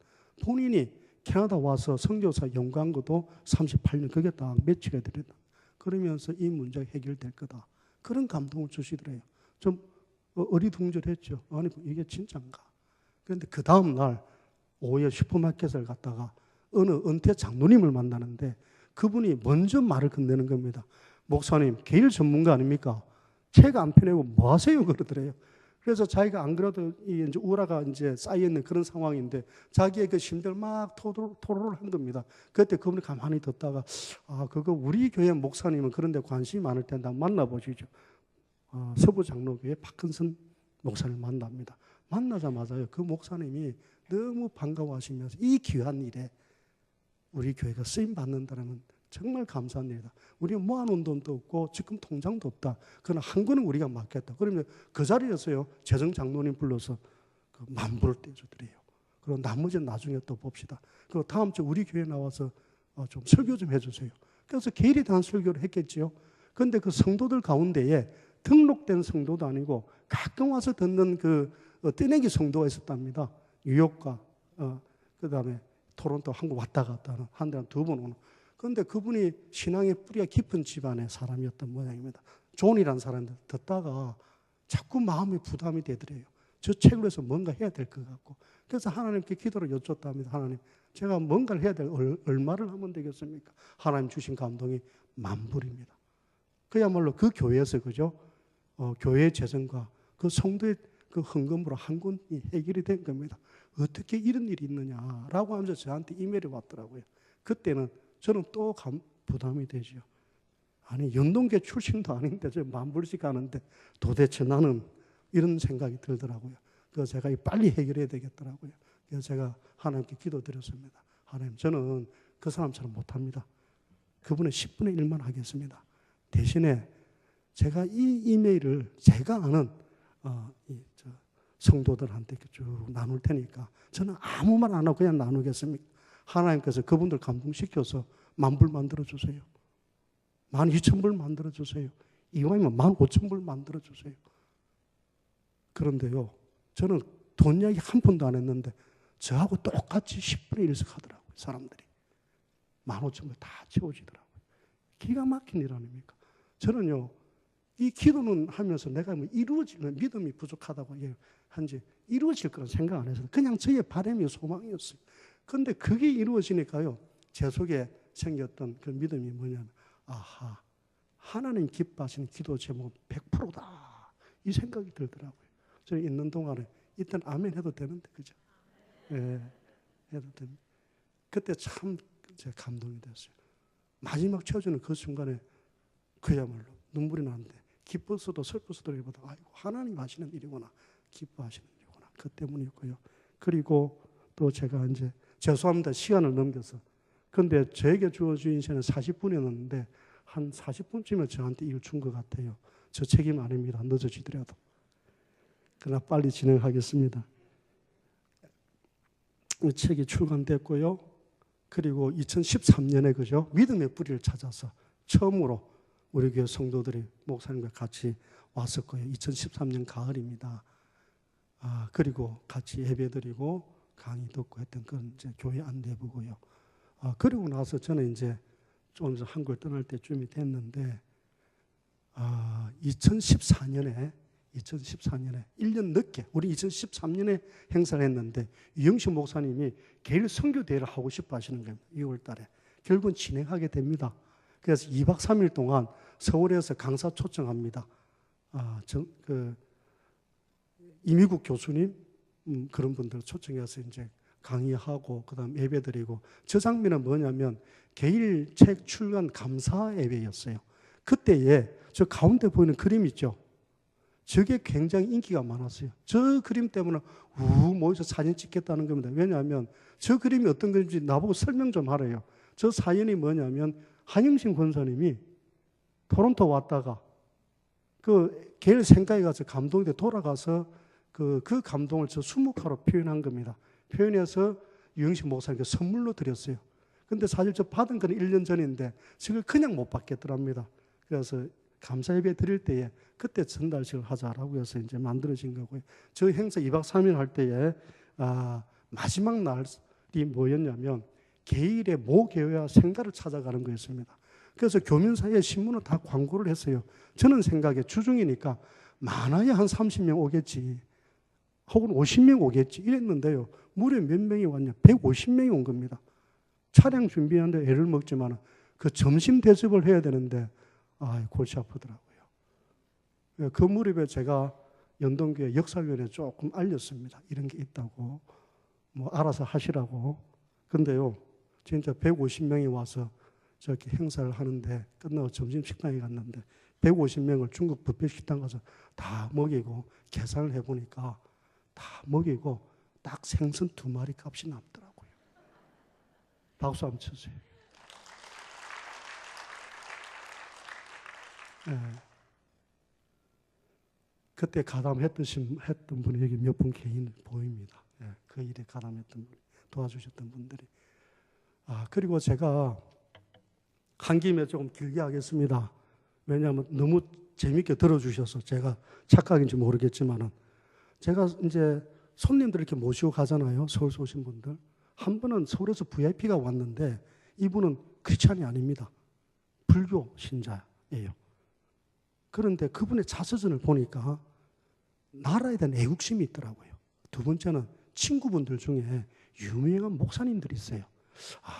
본인이 캐나다 와서 선교사 연구한 것도 38년 그게 딱 며칠에 들었다. 그러면서 이 문제가 해결될 거다. 그런 감동을 주시더래요. 좀 어리둥절했죠. 아니 이게 진짜인가? 그런데 그 다음 날 오후에 슈퍼마켓을 갔다가 어느 은퇴 장로님을 만나는데 그분이 먼저 말을 건네는 겁니다. 목사님, 계일 전문가 아닙니까? 책 안 펴내고 뭐 하세요? 그러더래요. 그래서 자기가 안 그래도 이제 우라가 이제 쌓여있는 그런 상황인데 자기의 그 심들 막 토로를 한 겁니다. 그때 그분이 가만히 듣다가 그거 우리 교회 목사님은 그런 데 관심이 많을 텐데 한번 만나보시죠. 서부장로교회 박근선 목사님 만납니다. 만나자마자요, 그 목사님이 너무 반가워하시면서 이 귀한 일에 우리 교회가 쓰임 받는다면 정말 감사한 일이다. 우리가 모아놓은 돈도 없고 지금 통장도 없다. 그러나 한 권은 우리가 맡겠다. 그러면 그 자리에서요, 재정장로님 불러서 그 만불을 떼주더래요. 그리고 나머지는 나중에 또 봅시다. 그리고 다음 주 우리 교회 나와서 좀 설교 좀 해주세요. 그래서 계일에 대한 설교를 했겠지요. 그런데 그 성도들 가운데에 등록된 성도도 아니고 가끔 와서 듣는 그 떼내기 성도가 있었답니다. 뉴욕과 그 다음에 토론토 한국 왔다 갔다 하는 한 달에 2번 오는. 그런데 그분이 신앙의 뿌리가 깊은 집안의 사람이었던 모양입니다. 존이라는 사람인데 듣다가 자꾸 마음이 부담이 되더래요. 저 책으로 해서 뭔가 해야 될 것 같고, 그래서 하나님께 기도를 여쭙답니다. 하나님, 제가 뭔가를 해야 될 얼마를 하면 되겠습니까? 하나님 주신 감동이 만불입니다. 그야말로 그 교회에서 그죠? 교회의 재정과 그 성도의 그 헌금으로 한 권이 해결이 된 겁니다. 어떻게 이런 일이 있느냐라고 하면서 저한테 이메일이 왔더라고요. 그때는 저는 또 부담이 되죠. 아니, 연동계 출신도 아닌데 저 만불씩 하는데 도대체 나는 이런 생각이 들더라고요. 그래서 제가 빨리 해결해야 되겠더라고요. 그래서 제가 하나님께 기도드렸습니다. 하나님, 저는 그 사람처럼 못합니다. 그분의 10분의 1만 하겠습니다. 대신에 제가 이 이메일을 제가 아는 성도들한테 쭉 나눌 테니까 저는 아무 말 안 하고 그냥 나누겠습니다. 하나님께서 그분들 감동시켜서 10,000불 만들어주세요. 12,000불 만들어주세요. 이왕이면 15,000불 만들어주세요. 그런데요, 저는 돈 이야기 한 푼도 안 했는데 저하고 똑같이 10분의 1씩 하더라고요. 사람들이 15,000불 다 채워지더라고요. 기가 막힌 일 아닙니까? 저는요, 이 기도는 하면서 내가 뭐 이루어지는 믿음이 부족하다고 한지 이루어질 거란 생각 안 했어요. 그냥 저의 바람이 소망이었어요. 그런데 그게 이루어지니까요, 제 속에 생겼던 그 믿음이 뭐냐면, 아하, 하나님 기뻐하시는 기도 제목은 100%다. 이 생각이 들더라고요. 저는 있는 동안에 일단 아멘 해도 되는데, 그죠? 예, 해도 됩니다. 그때 참 제가 감동이 됐어요. 마지막 채워주는 그 순간에 그야말로 눈물이 나는데, 기뻤어도 슬펐어도 이보다 아이고, 하나님 하시는 일이구나, 기뻐하시는 일이구나, 그 때문이었고요. 그리고 또 제가 이제 죄송합니다, 시간을 넘겨서. 그런데 저에게 주어진 시간은 40분이었는데 한 40분쯤에 저한테 일 준 것 같아요. 저 책임 아닙니다, 늦어지더라도. 그러나 빨리 진행하겠습니다. 이 책이 출간됐고요. 그리고 2013년에 그죠? 믿음의 뿌리를 찾아서 처음으로 우리 교회 성도들이 목사님과 같이 왔었고요. 2013년 가을입니다. 그리고 같이 예배드리고 강의 듣고 했던 그런 이제 교회 안내부고요. 그리고 나서 저는 이제 좀 한국을 떠날 때쯤이 됐는데, 2014년에 1년 늦게, 우리 2013년에 행사를 했는데 유영식 목사님이 개일 선교대회를 하고 싶어 하시는 겁니다. 6월 달에. 결국은 진행하게 됩니다. 그래서 2박 3일 동안 서울에서 강사 초청합니다. 이미국 교수님, 그런 분들 초청해서 이제 강의하고, 그 다음 예배드리고, 저 장면은 뭐냐면, 개일 책 출간 감사 예배였어요. 그때에 저 가운데 보이는 그림 있죠? 저게 굉장히 인기가 많았어요. 저 그림 때문에 모여서 사진 찍겠다는 겁니다. 왜냐하면 저 그림이 어떤 그림인지 나보고 설명 좀 하래요. 저 사연이 뭐냐면, 한영신 권사님이 토론토 왔다가 그 개일 생가에 가서 감동이 돼 돌아가서 그 감동을 저 수묵화로 표현한 겁니다. 표현해서 유영식 목사님께 선물로 드렸어요. 근데 사실 저 받은 건 1년 전인데 저걸 그냥 못 받겠더랍니다. 그래서 감사 예배 드릴 때에 그때 전달식을 하자라고 해서 이제 만들어진 거고요. 저 행사 2박 3일 할 때에 마지막 날이 뭐였냐면 개일의 모교회와 생가를 찾아가는 거였습니다. 그래서 교민사회 신문은 다 광고를 했어요. 저는 생각에 주중이니까 많아야 한 30명 오겠지, 혹은 50명 오겠지 이랬는데요. 무려 몇 명이 왔냐? 150명이 온 겁니다. 차량 준비하는데 애를 먹지만 그 점심 대접을 해야 되는데 골치 아프더라고요. 그 무렵에 제가 연동교회 역사위원회에 조금 알렸습니다. 이런 게 있다고, 뭐 알아서 하시라고. 근데요, 진짜 150명이 와서 저렇게 행사를 하는데 끝나고 점심 식당에 갔는데 150명을 중국 뷔페 식당 가서 다 먹이고 계산을 해보니까 다 먹이고 딱 생선 2마리 값이 남더라고요. 박수 한번 쳐주세요. 네. 그때 가담했던 분이 여기 몇 분 개인 보입니다. 네. 그 일에 가담했던 분, 도와주셨던 분들이. 그리고 제가 한 김에 조금 길게 하겠습니다. 왜냐하면 너무 재밌게 들어주셔서 제가 착각인지 모르겠지만은, 제가 이제 손님들 이렇게 모시고 가잖아요. 서울서 오신 분들. 한 분은 서울에서 VIP가 왔는데 이분은 크리스찬이 아닙니다. 불교 신자예요. 그런데 그분의 자서전을 보니까 나라에 대한 애국심이 있더라고요. 두 번째는 친구분들 중에 유명한 목사님들이 있어요.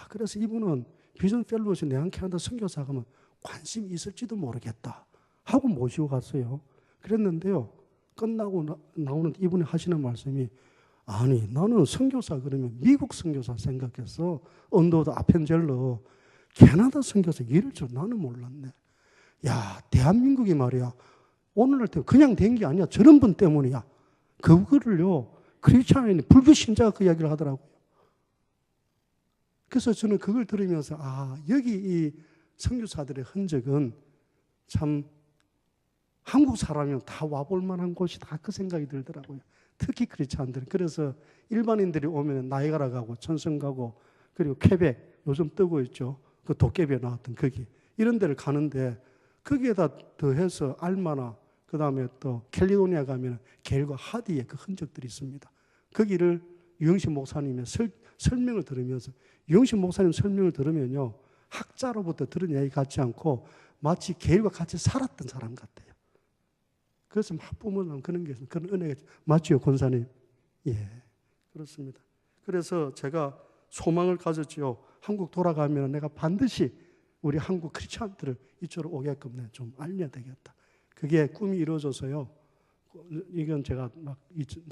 그래서 이분은 비전 펠로우십 내한 캐나다 선교사 가면 관심이 있을지도 모르겠다 하고 모시고 갔어요. 그랬는데요. 끝나고 나오는 이분이 하시는 말씀이, 아니 나는 선교사 그러면 미국 선교사 생각했어. 언더우드 아펜젤러 캐나다 선교사 이럴 줄 나는 몰랐네. 야, 대한민국이 말이야 오늘날 때 그냥 된 게 아니야. 저런 분 때문이야. 그거를요 크리스찬이 불교 신자가 그 이야기를 하더라고요. 그래서 저는 그걸 들으면서 여기 이 선교사들의 흔적은 참 한국 사람이면 다 와볼 만한 곳이다 그 생각이 들더라고요. 특히 크리스찬들. 그래서 일반인들이 오면 나이가라 가고 천성 가고 그리고 퀘벡 요즘 뜨고 있죠. 그 도깨비에 나왔던 거기 이런 데를 가는데 거기에다 더해서 알마나 그 다음에 또 캘리도니아 가면 게일과 하디의 그 흔적들이 있습니다. 거기를 유영신 목사님의 설명을 들으면서 유영신 목사님 설명을 들으면요 학자로부터 들은 얘기 같지 않고 마치 게일과 같이 살았던 사람 같아요. 그래서 막 뿜어나온 그런 게 있어요. 그런 은혜가 맞죠, 권사님? 예, 그렇습니다. 그래서 제가 소망을 가졌지요. 한국 돌아가면 내가 반드시 우리 한국 크리스찬들을 이쪽으로 오게끔 좀 알려야 되겠다. 그게 꿈이 이루어져서요. 이건 제가 막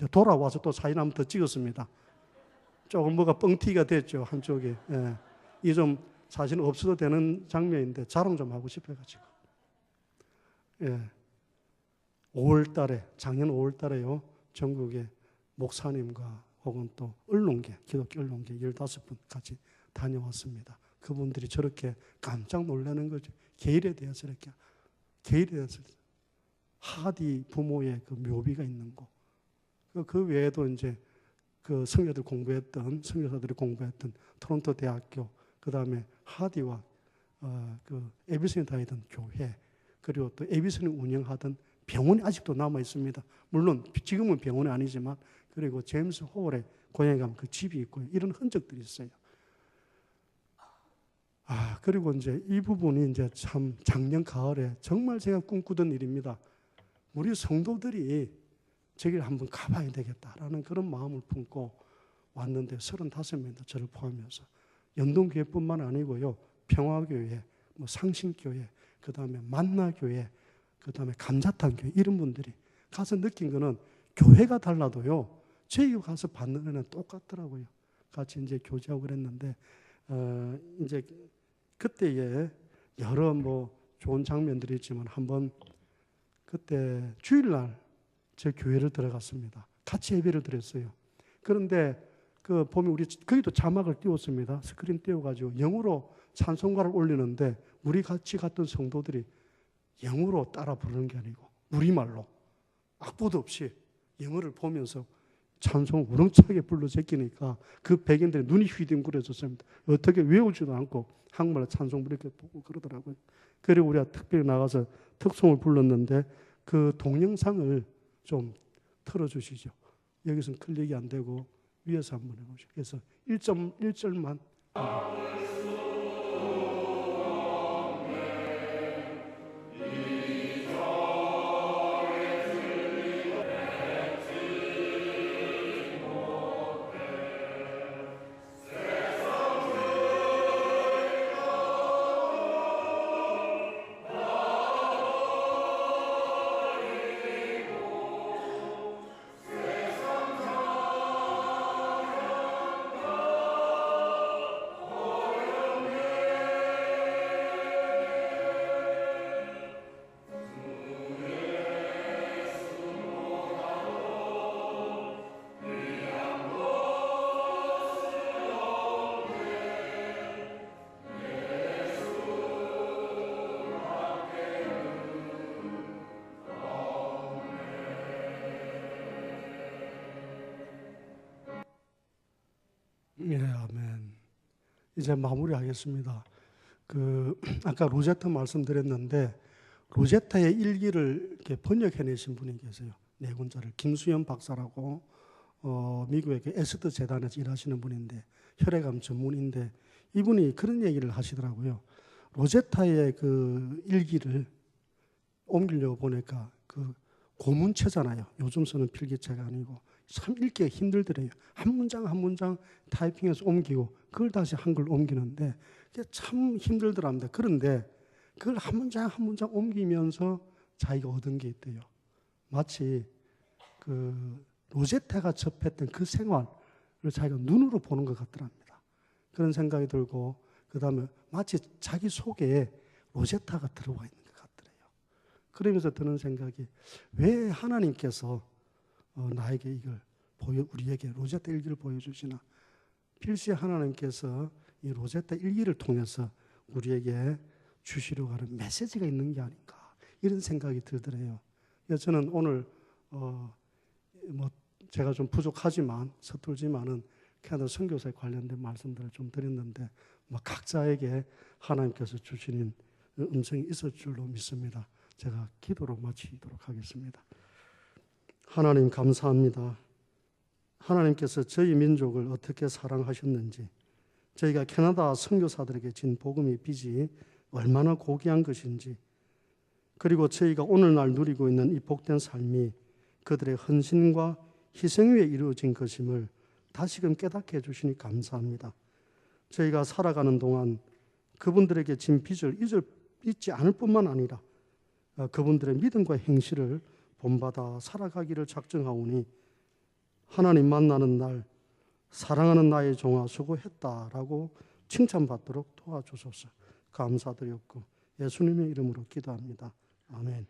돌아와서 또 사진 한번 더 찍었습니다. 조금 뭐가 뻥튀기가 됐죠, 한쪽에. 예. 이 좀 사실 없어도 되는 장면인데 자랑 좀 하고 싶어가지고. 예. 5월 달에, 작년 5월 달에요. 전국에 목사님과 혹은 또 언론계, 기독교 언론계 15분 같이 다녀왔습니다. 그분들이 저렇게 깜짝 놀라는 거죠. 게일에 대해서 이렇게. 게일에 대해서. 하디 부모의 그 묘비가 있는 곳. 그 외에도 이제 그 성교사들이 공부했던 토론토 대학교, 그 다음에 하디와 그 에비슨이 다니던 교회, 그리고 또 에비슨이 운영하던 병원이 아직도 남아 있습니다. 물론 지금은 병원이 아니지만, 그리고 제임스 호월의 고향에 가면 그 집이 있고요. 이런 흔적들이 있어요. 그리고 이제 이 부분이 이제 참 작년 가을에 정말 제가 꿈꾸던 일입니다. 우리 성도들이 저기를 한번 가봐야 되겠다라는 그런 마음을 품고 왔는데 35명이나 저를 포함해서 연동교회뿐만 아니고요. 평화교회, 상신교회, 그 다음에 만나교회, 그 다음에 감자탕교회 이런 분들이 가서 느낀 거는 교회가 달라도요. 저희 가서 받는 은혜는 똑같더라고요. 같이 이제 교제하고 그랬는데 이제 그때에 여러 좋은 장면들이 있지만 한번 그때 주일날 제 교회를 들어갔습니다. 같이 예배를 드렸어요. 그런데 그 보면 우리 거기도 자막을 띄웠습니다. 스크린 띄워가지고 영어로 찬송가를 올리는데 우리 같이 갔던 성도들이 영어로 따라 부르는 게 아니고 우리말로 악보도 없이 영어를 보면서 찬송 우렁차게 불러 제끼니까 그 백인들이 눈이 휘둥그레졌습니다. 어떻게 외우지도 않고 한국말로 찬송 이렇게 보고 그러더라고요. 그리고 우리가 특별히 나가서 특송을 불렀는데 그 동영상을 좀 틀어주시죠. 여기서는 클릭이 안 되고 위에서 한번 해보시죠. 그래서 1절만 예, 아멘. 이제 마무리하겠습니다. 아까 로제타 말씀드렸는데 로제타의 일기를 이렇게 번역해내신 분이 계세요. 네 권자를 김수현 박사라고 미국의 에스더 재단에서 일하시는 분인데 혈액암 전문인데 이분이 그런 얘기를 하시더라고요. 로제타의 그 일기를 옮기려고 보니까 그 고문체잖아요. 요즘 쓰는 필기체가 아니고 참 읽기가 힘들더래요. 한 문장 한 문장 타이핑해서 옮기고 그걸 다시 한글로 옮기는데 그게 참 힘들더랍니다. 그런데 그걸 한 문장 한 문장 옮기면서 자기가 얻은 게 있대요. 마치 그 로제타가 접했던 그 생활을 자기가 눈으로 보는 것 같더랍니다. 그런 생각이 들고 그 다음에 마치 자기 속에 로제타가 들어와 있는 것 같더래요. 그러면서 드는 생각이 왜 하나님께서 나에게 이걸 우리에게 로제타 일기를 보여주시나. 필시 하나님께서 이 로제타 일기를 통해서 우리에게 주시려고 하는 메시지가 있는 게 아닌가 이런 생각이 들더래요. 그래서 저는 오늘 뭐 제가 좀 부족하지만 서툴지만은 캐나다 선교사에 관련된 말씀들을 좀 드렸는데 뭐 각자에게 하나님께서 주시는 음성이 있을 줄로 믿습니다. 제가 기도로 마치도록 하겠습니다. 하나님 감사합니다. 하나님께서 저희 민족을 어떻게 사랑하셨는지, 저희가 캐나다 선교사들에게 진 복음의 빚이 얼마나 고귀한 것인지, 그리고 저희가 오늘날 누리고 있는 이 복된 삶이 그들의 헌신과 희생 위에 이루어진 것임을 다시금 깨닫게 해주시니 감사합니다. 저희가 살아가는 동안 그분들에게 진 빚을 잊지 않을 뿐만 아니라 그분들의 믿음과 행실을 본받아 살아가기를 작정하오니 하나님 만나는 날 사랑하는 나의 종아 수고했다라고 칭찬받도록 도와주소서. 감사드렸고 예수님의 이름으로 기도합니다. 아멘.